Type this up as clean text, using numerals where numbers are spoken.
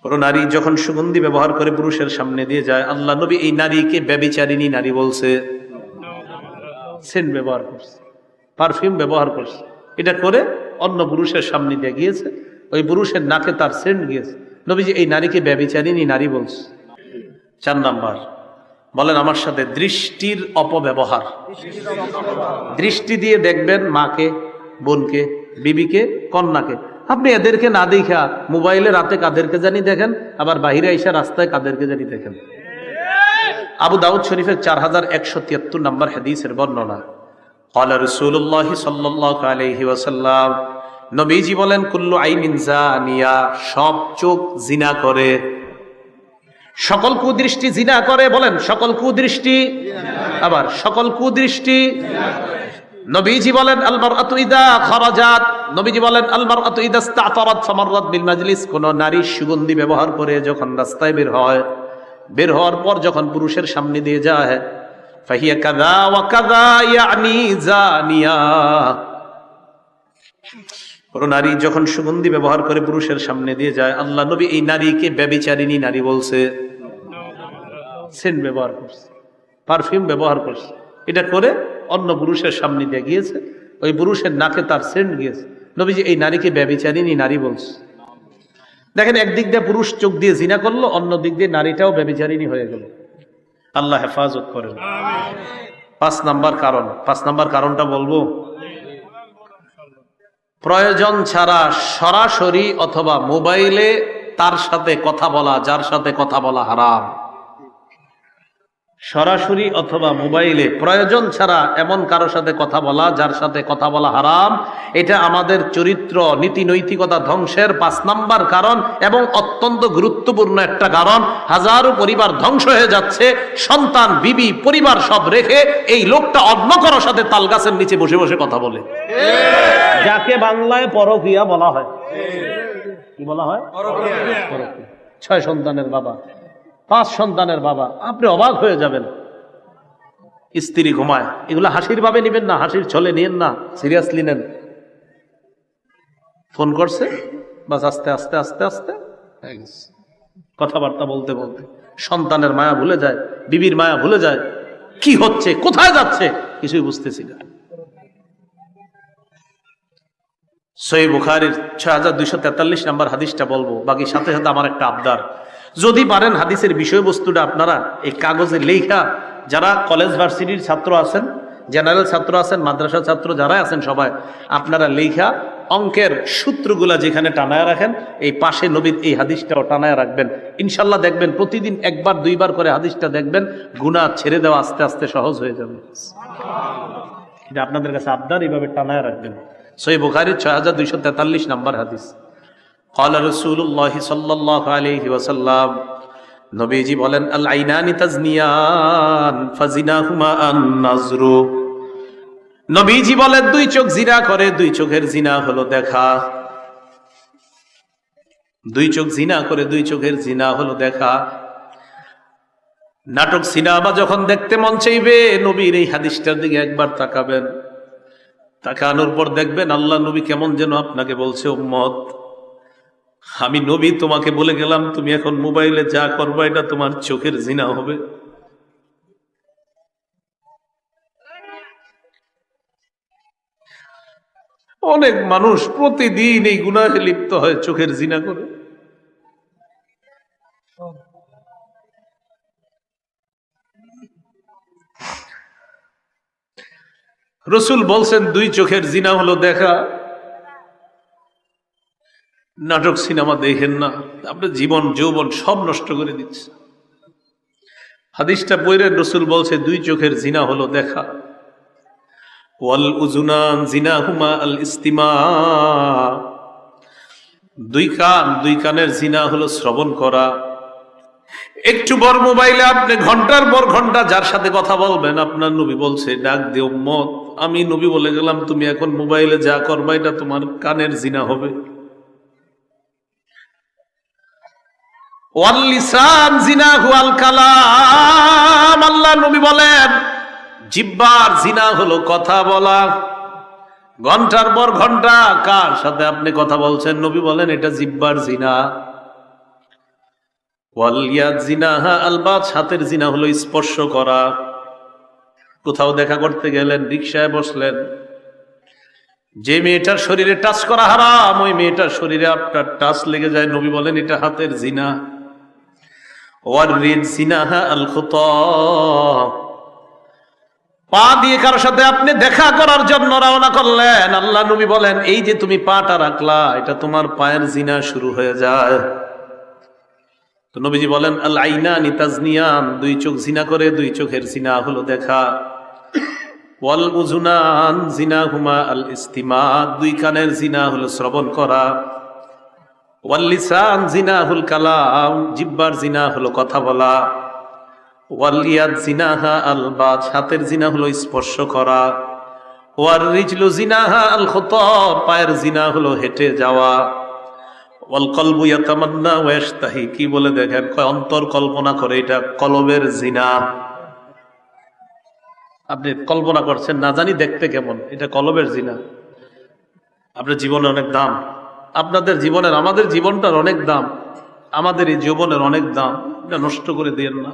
কোন নারী যখন সুগন্ধি ব্যবহার করে পুরুষের সামনে দিয়ে যায়, আল্লাহ নবী এই নারীকে ব্যভিচারিণী নারী বলছে। সেন্ট ব্যবহার করছে, পারফিউম ব্যবহার করছে, এটা করে অন্য পুরুষের সামনে দিয়ে গিয়েছে, ওই পুরুষের নাকে তার সেন্ট গিয়েছে, নবীজি এই নারীকে ব্যভিচারিণী নারী বলছে। 4 নাম্বার, বলেন আমার সাথে, দৃষ্টির অপব্যবহার। দৃষ্টি দিয়ে দেখবেন মাকে, বোনকে, বিবিকে, কন্যাকে। আপনি এদেরকে না দেখা মোবাইলে রাতে কাদেরকে জানি দেখেন, আবার বাহিরে আইসা রাস্তায় কাদেরকে জানি দেখেন। আবু দাউদ শরীফের 4173 নম্বর হাদিসের বর্ণনা। ক্বালা রাসূলুল্লাহ সাল্লাল্লাহু আলাইহি ওয়াসাল্লাম, নবীজি বলেন, কুল্লু আইনিন জানিয়া, সব চোখ জিনা করে। সকল কুদৃষ্টি জিনা করে, বলেন সকল কুদৃষ্টি, আবার সকল কুদৃষ্টি। নবীজি বলেন আল মারআতু ইযা খারাজাত, নবীজি বলেন আল মারআতু ইযা ইসতাতারাত ফামাররাত বিল মাজলিস, কোন নারী সুগন্ধি ব্যবহার করে যখন রাস্তায় বের হয়, বের হওয়ার পর যখন পুরুষের সামনে দিয়ে যায়, ফাহিয়া কাযা ওয়া কাযা ইয়ানি জানিয়া, কোন নারী যখন সুগন্ধি ব্যবহার করে পুরুষের সামনে দিয়ে যায়, আল্লাহ নবী এই নারীকে ব্যভিচারিণী নারী বলছে। সেন্ট ব্যবহার করছে, পারফিউম ব্যবহার করছে, এটা করে অন্য পুরুষের সামনে দিয়ে গিয়েছে, ওই পুরুষের নাকে তার সেন্ট গিয়েছে, নবীজি এই নারীকে ব্যভিচারিণী নারী বলছে। দেখেন, একদিক দিয়ে পুরুষ চোখ দিয়ে জিনা করলো, অন্য দিক দিয়ে নারীটাও ব্যভিচারিণী হয়ে গেল। আল্লাহ হেফাজত করেন। 5 নাম্বার কারণ, 5 নাম্বার কারণটা বলবো, প্রয়োজন ছাড়া সরাসরি অথবা মোবাইলে তার সাথে কথা বলা, যার সাথে কথা বলা হারাম। সরাসরি অথবা মোবাইলে প্রয়োজন ছাড়া এমন কারো সাথে কথা বলা, যার সাথে কথা বলা হারাম, এটা আমাদের চরিত্র, নীতি নৈতিকতা ধ্বংসের 5 নাম্বার কারণ, এবং অত্যন্ত গুরুত্বপূর্ণ একটা কারণ। হাজারো পরিবার ধ্বংস হয়ে যাচ্ছে, সন্তান, বিবি, পরিবার সব রেখে এই লোকটা অন্য কারোর সাথে তাল গাছের নিচে বসে বসে কথা বলে, যাকে বাংলায় পরকীয়া বলা হয়। কি বলা হয়? পরকীয়া। 6 সন্তানের বাবা, 5 সন্তানের বাবা, আপনি অবাক হয়ে যাবেন। স্ত্রী ঘুমায়, এগুলো হাসির ভাবে নিবেন না, হাসির ছলে নিয়েন না, সিরিয়াসলি নেন। ফোন করছে, বাস আস্তে আস্তে আস্তে আস্তে কথাবার্তা বলতে বলতে সন্তানের মায়া ভুলে যায়, বিবির মায়া ভুলে যায়, কি হচ্ছে, কোথায় যাচ্ছে কিছুই বুঝতেছি না। সহিহ বুখারীর 6243 নম্বর হাদিসটা বলবো, বাকি সাথে সাথে আমার একটা আবদার, যদি পারেন হাদিসের বিষয়বস্তুটা আপনারা এই কাগজে লেখা, যারা কলেজ ভার্সিটির ছাত্র আছেন, জেনারেল ছাত্র আছেন, মাদ্রাসা ছাত্র যারা আছেন, সবাই আপনারা লেখা অঙ্কের সূত্রগুলা যেখানে টানায় রাখেন, এই পাশে নবীর এই হাদিসটাও টানায় রাখবেন। ইনশাল্লাহ দেখবেন প্রতিদিন 1বার 2বার করে হাদিসটা দেখবেন, গুনাহ ছেড়ে দেওয়া আস্তে আস্তে সহজ হয়ে যাবে। এটা আপনাদের কাছে আবদার, এইভাবে টানায় রাখবেন। সহিহ বুখারীর 6243 নম্বর হাদিস। قال رسول الله صلى الله عليه وسلم, নবীজি বলেন, আল আইনানি তাজনিয়ান ফাজিনাহুমা আন-নাজর, নবীজি বলেন 2 চোখ জিনা করে, 2 চোখের জিনা হলো দেখা। 2 চোখ জিনা করে, 2 চোখের জিনা হলো দেখা। নাটক সিনেমা যখন দেখতে মন চাইবে, নবীর এই হাদিসটার দিকে একবার তাকাবেন, তাকানোর পর দেখবেন আল্লাহ নবী কেমন যেন আপনাকে বলছে, উম্মত, আমি নবী তোমাকে বলে গেলাম, তুমি এখন মোবাইলে যা করবা এটা তোমার চোখের জিনা হবে। অনেক মানুষ প্রতিদিন এই গুনাহে লিপ্ত হয়, চোখের জিনা করে। রাসূল বলছেন 2 চোখের জিনা হলো দেখা। নাটক সিনেমা দেখেন না, আপনার জীবন যৌবন সব নষ্ট করে দিচ্ছে। হাদিসটা পড়ে রাসূল বলছে 2 চোখের জিনা হলো দেখা। ওয়াল উযুনান জিনাহুমা আল ইস্তিমা, 2 কানের জিনা হলো শ্রবণ করা। একটু বড় মোবাইলে আপনি ঘন্টার পর ঘন্টা যার সাথে কথা বলবেন, আপনার নবী বলছে, ডাক দে উম্মত, আমি নবী বলে গেলাম, তুমি এখন মোবাইলে যা করবা এটা তোমার কানের জিনা হবে। ওয়াল লিসান জিনাহু আল কালাম, আল্লাহ নবী বলেন, জিহ্বার জিনা হলো কথা বলা। ঘন্টার পর ঘন্টা কার সাথে আপনি কথা বলছেন, নবী বলেন এটা জিহ্বার জিনা। ওয়াল ইয়াদ জিনাহা আল বাত, হাতের জিনা হলো স্পর্শ করা। কোথাও দেখা করতে গেলেন, রিকশায় বসলেন, যে মেয়েটার শরীরে টাচ করা হারাম, ওই মেয়েটার শরীরে আপনার টাচ লেগে যায়, নবী বলেন এটা হাতের জিনা। ওয়ার রিদ জিনাহা আল খুতা, পা দিয়ে কারোর সাথে আপনি দেখা করার জন্য রওনা করলেন, আল্লাহ নবী বলেন এই যে তুমি পাটা রাখলা, এটা তোমার পায়ের জিনা শুরু হয়ে যায়। তো নবীজি বলেন আল আইনানি তাজনিয়ান, দুই চোখ জিনা করে, দুই চোখের জিনা হলো দেখা। ওয়াল উযুনান জিনাহুমা আল ইস্তিমা, দুই কানের জিনা হলো শ্রবণ করা। ওয়াল লিসান জিনাহুল কালাম, জিহ্বার জিনা হলো কথা বলা। ওয়াল ইয়াদ জিনাহা আল বাত, হাতের জিনা হলো স্পর্শ করা। ওয়ার রিজলু জিনাহা আল খুতা, পায়ের জিনা হলো হেঁটে যাওয়া। ওয়াল কলবু ইয়াতামান্না ওয়া ইয়াশতাহি, কি বলে দেখেন, অন্তর কল্পনা করে, এটা কলবের জিনা। আপনি কল্পনা করছেন না জানি দেখতে কেমন, এটা কলবের জিনা। আপনার জীবনের অনেক দাম, আপনাদের জীবনের, আমাদের জীবনটার অনেক দাম, আমাদের এই জীবনের অনেক দাম, এটা নষ্ট করে দিয়েন না।